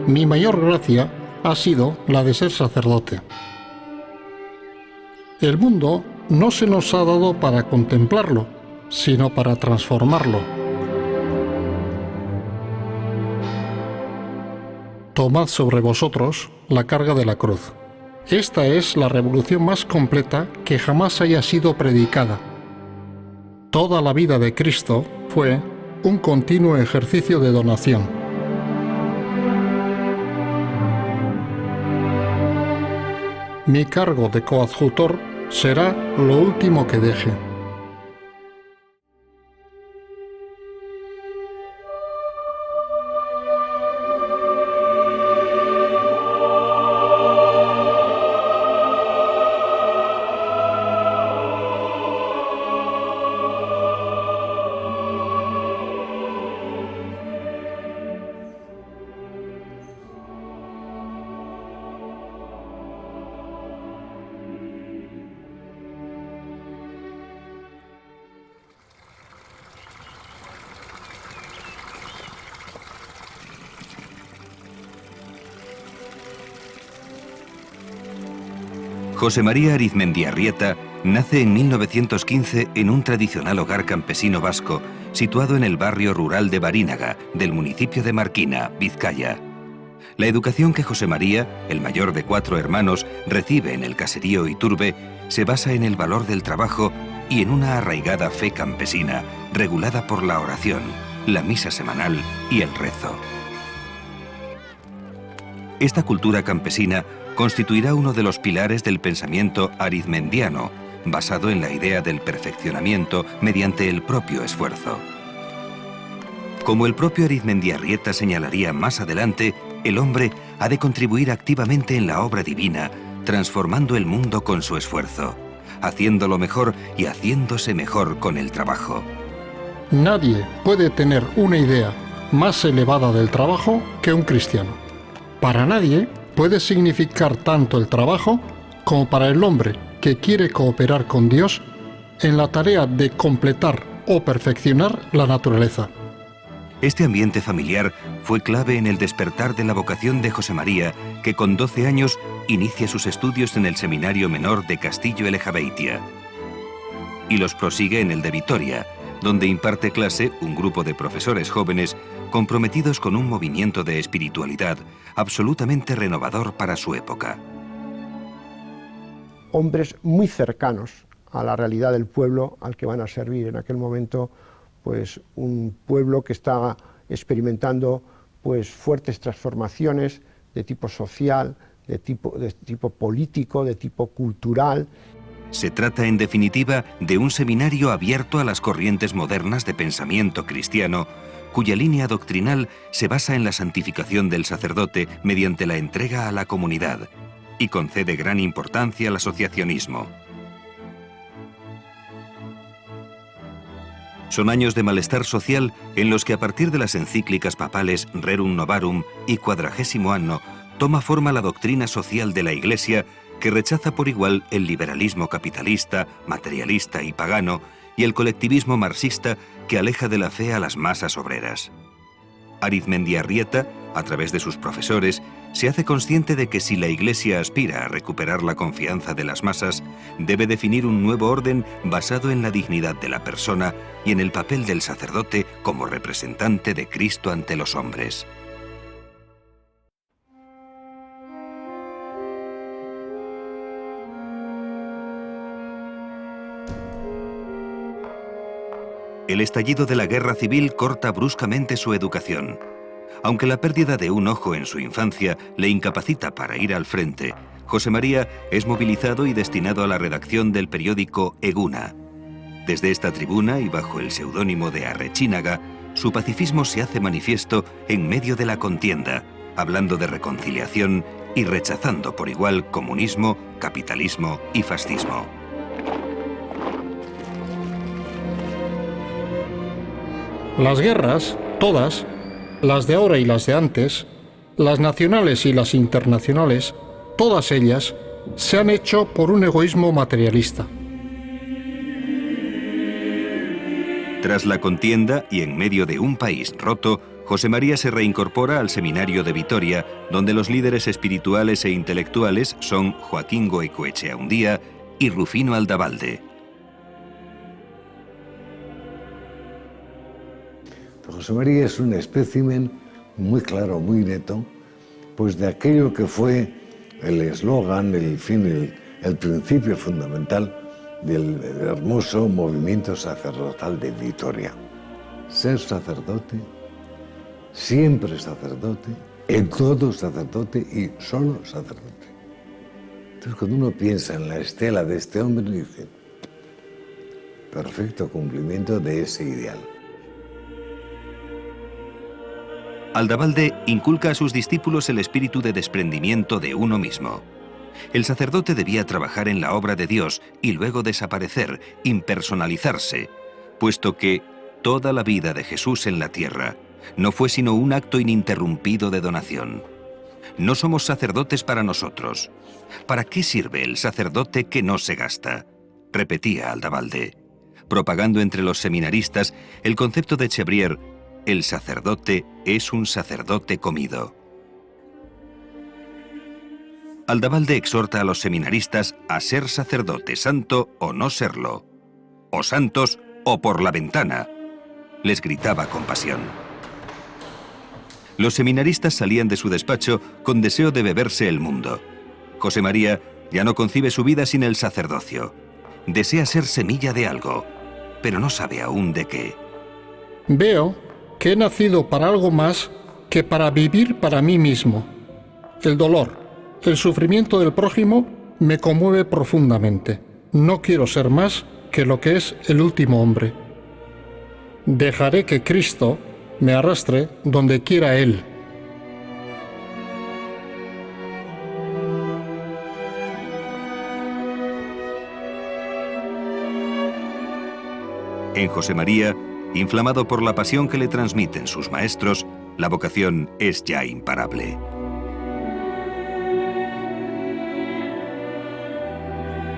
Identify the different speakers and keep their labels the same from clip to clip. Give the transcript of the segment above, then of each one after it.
Speaker 1: Mi mayor gracia ha sido la de ser sacerdote. El mundo no se nos ha dado para contemplarlo, sino para transformarlo. Tomad sobre vosotros la carga de la cruz. Esta es la revolución más completa que jamás haya sido predicada. Toda la vida de Cristo fue un continuo ejercicio de donación. Mi cargo de coadjutor será lo último que deje.
Speaker 2: José María Arizmendiarrieta nace en 1915 en un tradicional hogar campesino vasco situado en el barrio rural de Barínaga, del municipio de Marquina, Vizcaya. La educación que José María, el mayor de 4 hermanos, recibe en el caserío Iturbe se basa en el valor del trabajo y en una arraigada fe campesina, regulada por la oración, la misa semanal y el rezo. Esta cultura campesina constituirá uno de los pilares del pensamiento arizmendiano, basado en la idea del perfeccionamiento mediante el propio esfuerzo. Como el propio Arizmendiarrieta señalaría más adelante, el hombre ha de contribuir activamente en la obra divina, transformando el mundo con su esfuerzo, haciéndolo mejor y haciéndose mejor con el trabajo.
Speaker 1: Nadie puede tener una idea más elevada del trabajo que un cristiano. Para nadie puede significar tanto el trabajo como para el hombre que quiere cooperar con Dios en la tarea de completar o perfeccionar la naturaleza.
Speaker 2: Este ambiente familiar fue clave en el despertar de la vocación de José María, que con 12 años inicia sus estudios en el Seminario Menor de Castillo-Elejabeitia y los prosigue en el de Vitoria, donde imparte clase un grupo de profesores jóvenes comprometidos con un movimiento de espiritualidad absolutamente renovador para su época.
Speaker 3: Hombres muy cercanos a la realidad del pueblo al que van a servir en aquel momento, pues un pueblo que estaba experimentando pues fuertes transformaciones de tipo social, de tipo político, de tipo cultural.
Speaker 2: Se trata, en definitiva, de un seminario abierto a las corrientes modernas de pensamiento cristiano, cuya línea doctrinal se basa en la santificación del sacerdote mediante la entrega a la comunidad y concede gran importancia al asociacionismo. Son años de malestar social en los que a partir de las encíclicas papales Rerum Novarum y Quadragésimo Anno toma forma la doctrina social de la Iglesia, que rechaza por igual el liberalismo capitalista, materialista y pagano y el colectivismo marxista que aleja de la fe a las masas obreras. Arizmendiarrieta, a través de sus profesores, se hace consciente de que si la Iglesia aspira a recuperar la confianza de las masas, debe definir un nuevo orden basado en la dignidad de la persona y en el papel del sacerdote como representante de Cristo ante los hombres. El estallido de la guerra civil corta bruscamente su educación. Aunque la pérdida de un ojo en su infancia le incapacita para ir al frente, José María es movilizado y destinado a la redacción del periódico Eguna. Desde esta tribuna y bajo el seudónimo de Arrechínaga, su pacifismo se hace manifiesto en medio de la contienda, hablando de reconciliación y rechazando por igual comunismo, capitalismo y fascismo.
Speaker 1: Las guerras, todas, las de ahora y las de antes, las nacionales y las internacionales, todas ellas se han hecho por un egoísmo materialista.
Speaker 2: Tras la contienda y en medio de un país roto, José María se reincorpora al seminario de Vitoria, donde los líderes espirituales e intelectuales son Joaquín Goicoechea y Rufino Aldavalde.
Speaker 4: José María es un espécimen muy claro, muy neto, pues de aquello que fue el eslogan, el fin, el principio fundamental del hermoso movimiento sacerdotal de Vitoria. Ser sacerdote, siempre sacerdote, en todo sacerdote y solo sacerdote. Entonces cuando uno piensa en la estela de este hombre, dice, perfecto cumplimiento de ese ideal.
Speaker 2: Aldavalde inculca a sus discípulos el espíritu de desprendimiento de uno mismo. El sacerdote debía trabajar en la obra de Dios y luego desaparecer, impersonalizarse, puesto que toda la vida de Jesús en la tierra no fue sino un acto ininterrumpido de donación. No somos sacerdotes para nosotros. ¿Para qué sirve el sacerdote que no se gasta?, repetía Aldavalde, propagando entre los seminaristas el concepto de Chebrier: el sacerdote es un sacerdote comido. Aldavalde exhorta a los seminaristas a ser sacerdote santo o no serlo, o santos o por la ventana, les gritaba con pasión. Los seminaristas salían de su despacho con deseo de beberse el mundo. José María ya no concibe su vida sin el sacerdocio. Desea ser semilla de algo, pero no sabe aún de qué.
Speaker 1: Veo que he nacido para algo más que para vivir para mí mismo. El dolor, el sufrimiento del prójimo me conmueve profundamente. No quiero ser más que lo que es el último hombre. Dejaré que Cristo me arrastre donde quiera Él.
Speaker 2: En José María, inflamado por la pasión que le transmiten sus maestros, la vocación es ya imparable.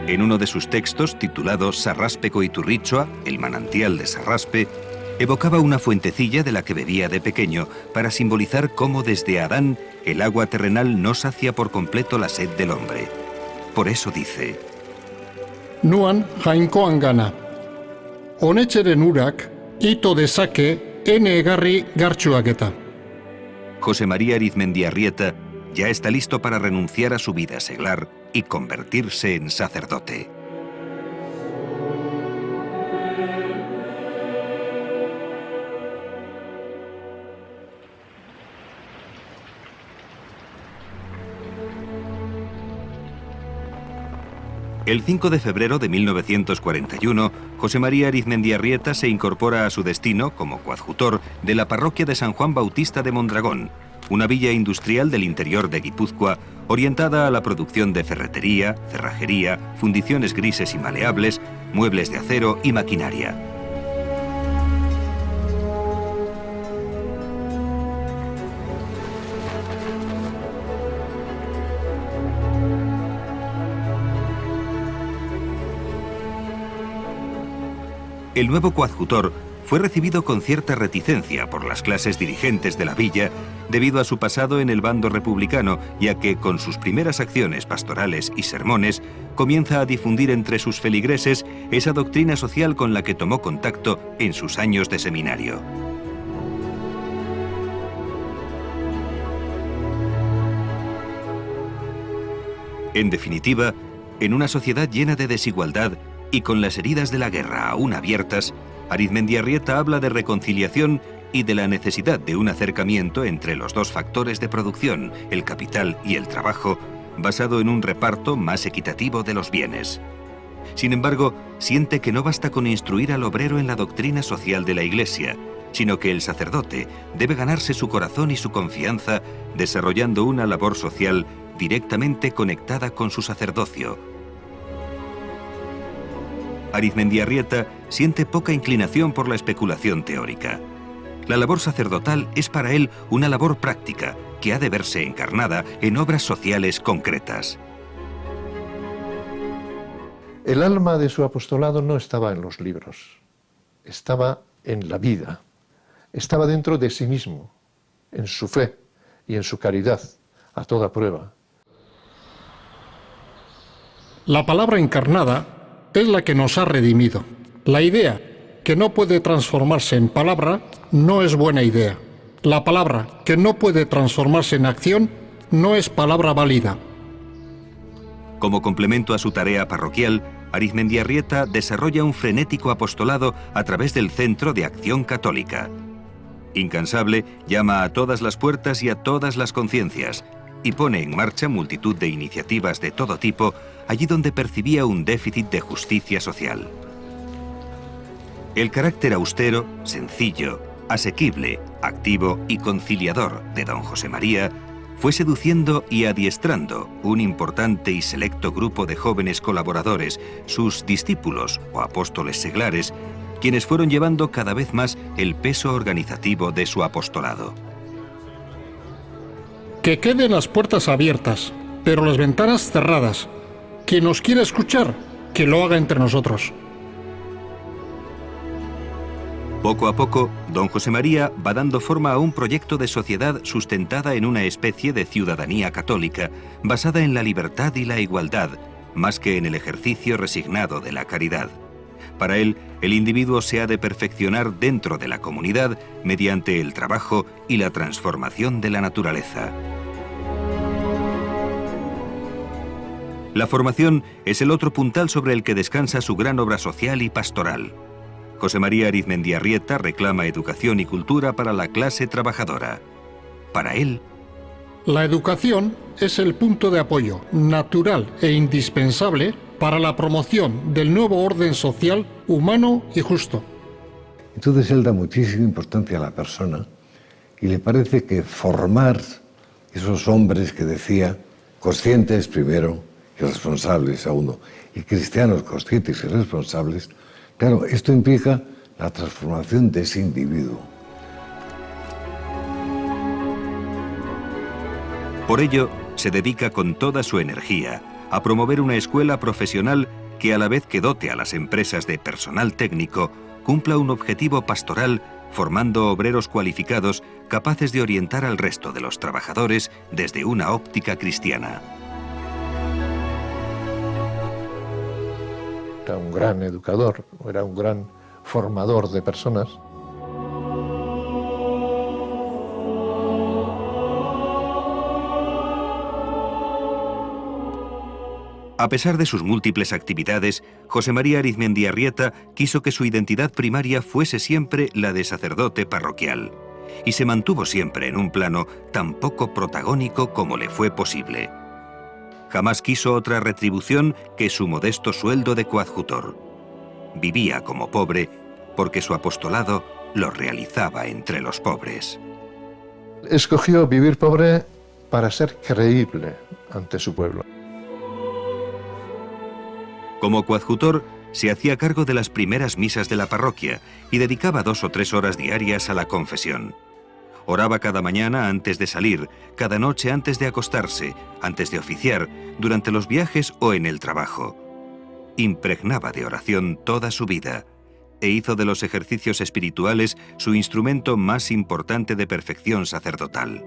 Speaker 2: En uno de sus textos, titulado Sarraspeco Iturrichoa, el manantial de Sarraspe, evocaba una fuentecilla de la que bebía de pequeño para simbolizar cómo desde Adán el agua terrenal no sacia por completo la sed del hombre. Por eso dice:
Speaker 1: Nuan jainkoan gana. Onetxeren urak, ito dezake, ene egarri gartxuaketa.
Speaker 2: José María Arizmendiarrieta ya está listo para renunciar a su vida seglar y convertirse en sacerdote. El 5 de febrero de 1941, José María Arizmendiarrieta se incorpora a su destino como coadjutor de la parroquia de San Juan Bautista de Mondragón, una villa industrial del interior de Guipúzcoa orientada a la producción de ferretería, cerrajería, fundiciones grises y maleables, muebles de acero y maquinaria. El nuevo coadjutor fue recibido con cierta reticencia por las clases dirigentes de la villa debido a su pasado en el bando republicano, ya que con sus primeras acciones pastorales y sermones comienza a difundir entre sus feligreses esa doctrina social con la que tomó contacto en sus años de seminario. En definitiva, en una sociedad llena de desigualdad y con las heridas de la guerra aún abiertas, Arizmendiarrieta habla de reconciliación y de la necesidad de un acercamiento entre los dos factores de producción, el capital y el trabajo, basado en un reparto más equitativo de los bienes. Sin embargo, siente que no basta con instruir al obrero en la doctrina social de la Iglesia, sino que el sacerdote debe ganarse su corazón y su confianza desarrollando una labor social directamente conectada con su sacerdocio. Arizmendiarrieta siente poca inclinación por la especulación teórica. La labor sacerdotal es para él una labor práctica que ha de verse encarnada en obras sociales concretas.
Speaker 5: El alma de su apostolado no estaba en los libros, estaba en la vida, estaba dentro de sí mismo, en su fe y en su caridad, a toda prueba.
Speaker 1: La palabra encarnada es la que nos ha redimido. La idea que no puede transformarse en palabra no es buena idea. La palabra que no puede transformarse en acción no es palabra válida.
Speaker 2: Como complemento a su tarea parroquial, Arizmendiarrieta desarrolla un frenético apostolado a través del Centro de Acción Católica. Incansable, llama a todas las puertas y a todas las conciencias, y pone en marcha multitud de iniciativas de todo tipo allí donde percibía un déficit de justicia social. El carácter austero, sencillo, asequible, activo y conciliador de don José María fue seduciendo y adiestrando un importante y selecto grupo de jóvenes colaboradores, sus discípulos o apóstoles seglares, quienes fueron llevando cada vez más el peso organizativo de su apostolado.
Speaker 1: Que queden las puertas abiertas, pero las ventanas cerradas. Quien nos quiera escuchar, que lo haga entre nosotros.
Speaker 2: Poco a poco, don José María va dando forma a un proyecto de sociedad sustentada en una especie de ciudadanía católica, basada en la libertad y la igualdad, más que en el ejercicio resignado de la caridad. Para él, el individuo se ha de perfeccionar dentro de la comunidad mediante el trabajo y la transformación de la naturaleza. La formación es el otro puntal sobre el que descansa su gran obra social y pastoral. José María Arizmendiarrieta reclama educación y cultura para la clase trabajadora. Para él,
Speaker 1: la educación es el punto de apoyo natural e indispensable para la promoción del nuevo orden social, humano y justo.
Speaker 4: Entonces él da muchísima importancia a la persona y le parece que formar esos hombres que decía, conscientes primero y responsables segundo, y cristianos conscientes y responsables, claro, esto implica la transformación de ese individuo.
Speaker 2: Por ello, se dedica con toda su energía a promover una escuela profesional que, a la vez que dote a las empresas de personal técnico, cumpla un objetivo pastoral formando obreros cualificados capaces de orientar al resto de los trabajadores desde una óptica cristiana.
Speaker 5: Era un gran educador, era un gran formador de personas.
Speaker 2: A pesar de sus múltiples actividades, José María Arizmendiarrieta quiso que su identidad primaria fuese siempre la de sacerdote parroquial, y se mantuvo siempre en un plano tan poco protagónico como le fue posible. Jamás quiso otra retribución que su modesto sueldo de coadjutor. Vivía como pobre porque su apostolado lo realizaba entre los pobres.
Speaker 5: Escogió vivir pobre para ser creíble ante su pueblo.
Speaker 2: Como coadjutor, se hacía cargo de las primeras misas de la parroquia y dedicaba 2 o 3 horas diarias a la confesión. Oraba cada mañana antes de salir, cada noche antes de acostarse, antes de oficiar, durante los viajes o en el trabajo. Impregnaba de oración toda su vida e hizo de los ejercicios espirituales su instrumento más importante de perfección sacerdotal.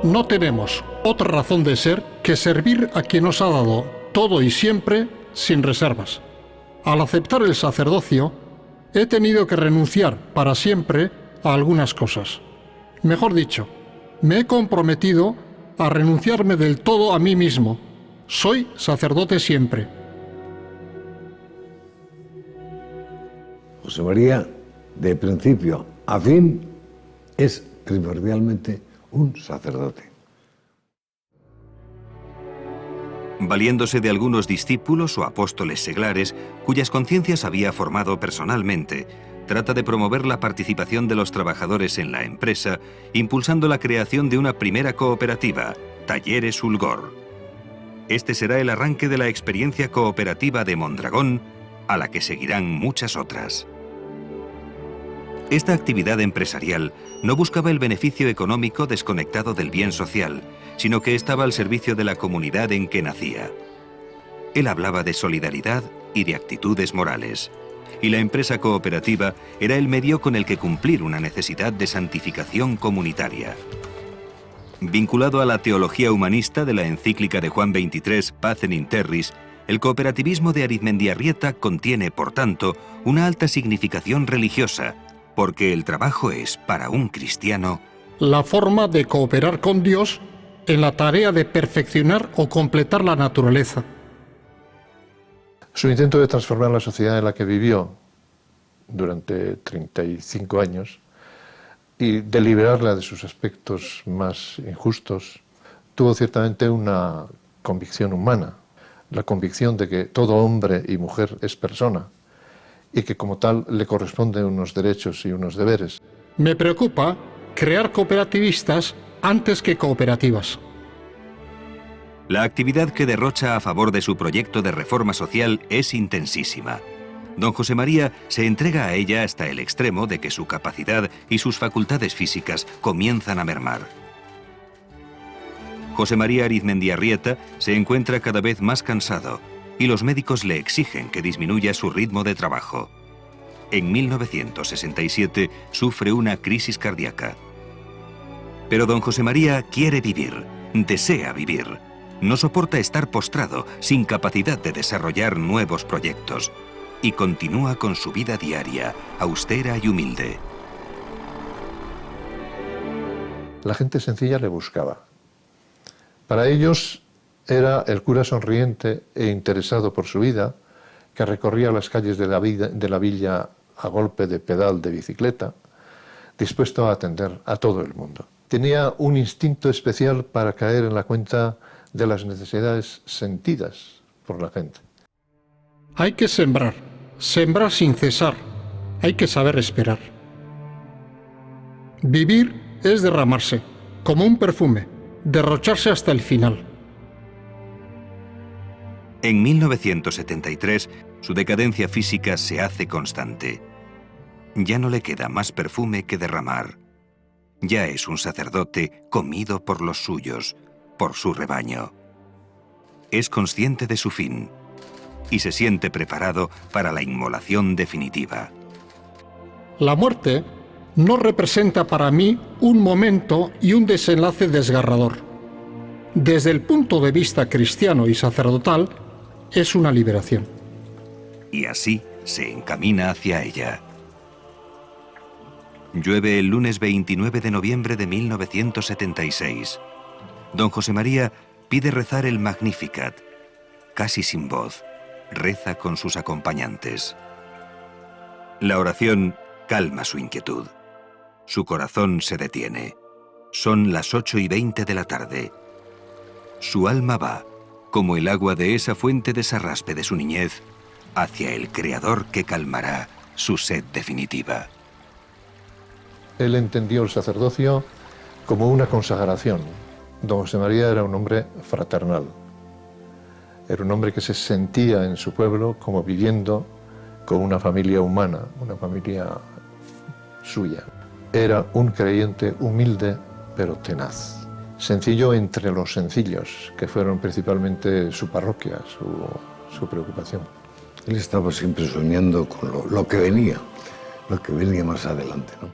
Speaker 1: No tenemos otra razón de ser que servir a quien nos ha dado todo y siempre sin reservas. Al aceptar el sacerdocio, he tenido que renunciar para siempre a algunas cosas. Mejor dicho, me he comprometido a renunciarme del todo a mí mismo. Soy sacerdote siempre.
Speaker 4: José María, de principio a fin, es primordialmente un sacerdote.
Speaker 2: Valiéndose de algunos discípulos o apóstoles seglares, cuyas conciencias había formado personalmente, trata de promover la participación de los trabajadores en la empresa, impulsando la creación de una primera cooperativa, Talleres Ulgor. Este será el arranque de la experiencia cooperativa de Mondragón, a la que seguirán muchas otras. Esta actividad empresarial no buscaba el beneficio económico desconectado del bien social, sino que estaba al servicio de la comunidad en que nacía. Él hablaba de solidaridad y de actitudes morales, y la empresa cooperativa era el medio con el que cumplir una necesidad de santificación comunitaria. Vinculado a la teología humanista de la encíclica de Juan XXIII, Pacem in Terris, el cooperativismo de Arizmendiarrieta contiene, por tanto, una alta significación religiosa, porque el trabajo es, para un cristiano,
Speaker 1: la forma de cooperar con Dios en la tarea de perfeccionar o completar la naturaleza.
Speaker 5: Su intento de transformar la sociedad en la que vivió durante 35 años y de liberarla de sus aspectos más injustos, tuvo ciertamente una convicción humana, la convicción de que todo hombre y mujer es persona y que como tal le corresponden unos derechos y unos deberes.
Speaker 1: Me preocupa crear cooperativistas antes que cooperativas.
Speaker 2: La actividad que derrocha a favor de su proyecto de reforma social es intensísima. Don José María se entrega a ella hasta el extremo de que su capacidad y sus facultades físicas comienzan a mermar. José María Arizmendiarrieta se encuentra cada vez más cansado y los médicos le exigen que disminuya su ritmo de trabajo. En 1967 sufre una crisis cardíaca. Pero don José María quiere vivir, desea vivir. No soporta estar postrado, sin capacidad de desarrollar nuevos proyectos, y continúa con su vida diaria, austera y humilde.
Speaker 5: La gente sencilla le buscaba. Para ellos era el cura sonriente e interesado por su vida, que recorría las calles de la villa a golpe de pedal de bicicleta, dispuesto a atender a todo el mundo. Tenía un instinto especial para caer en la cuenta de las necesidades sentidas por la gente.
Speaker 1: Hay que sembrar, sembrar sin cesar. Hay que saber esperar. Vivir es derramarse, como un perfume, derrocharse hasta el final.
Speaker 2: En 1973, su decadencia física se hace constante. Ya no le queda más perfume que derramar. Ya es un sacerdote comido por los suyos, por su rebaño. Es consciente de su fin y se siente preparado para la inmolación definitiva.
Speaker 1: La muerte no representa para mí un momento y un desenlace desgarrador. Desde el punto de vista cristiano y sacerdotal, es una liberación.
Speaker 2: Y así se encamina hacia ella. Llueve el lunes 29 de noviembre de 1976. Don José María pide rezar el Magnificat. Casi sin voz, reza con sus acompañantes. La oración calma su inquietud. Su corazón se detiene. Son las 8:20 de la tarde. Su alma va, como el agua de esa fuente de sarraspe de su niñez, hacia el Creador que calmará su sed definitiva.
Speaker 5: Él entendió el sacerdocio como una consagración. Don José María era un hombre fraternal. Era un hombre que se sentía en su pueblo como viviendo con una familia humana, una familia suya. Era un creyente humilde pero tenaz. Sencillo entre los sencillos, que fueron principalmente su parroquia, su preocupación.
Speaker 4: Él estaba siempre soñando con lo que venía más adelante, ¿no?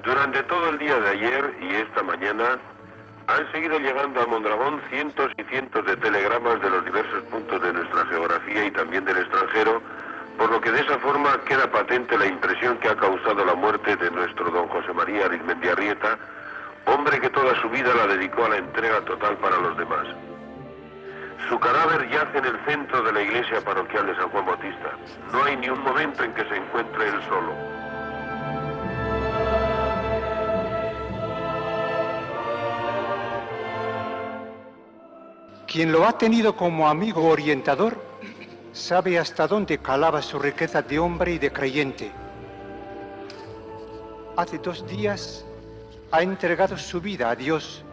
Speaker 6: Durante todo el día de ayer y esta mañana han seguido llegando a Mondragón cientos y cientos de telegramas de los diversos puntos de nuestra geografía y también del extranjero, por lo que de esa forma queda patente la impresión que ha causado la muerte de nuestro don José María Arizmendiarrieta, hombre que toda su vida la dedicó a la entrega total para los demás. Su cadáver yace en el centro de la iglesia parroquial de San Juan Bautista. No hay ni un momento en que se encuentre él solo.
Speaker 7: Quien lo ha tenido como amigo orientador sabe hasta dónde calaba su riqueza de hombre y de creyente. hace 2 días ha entregado su vida a Dios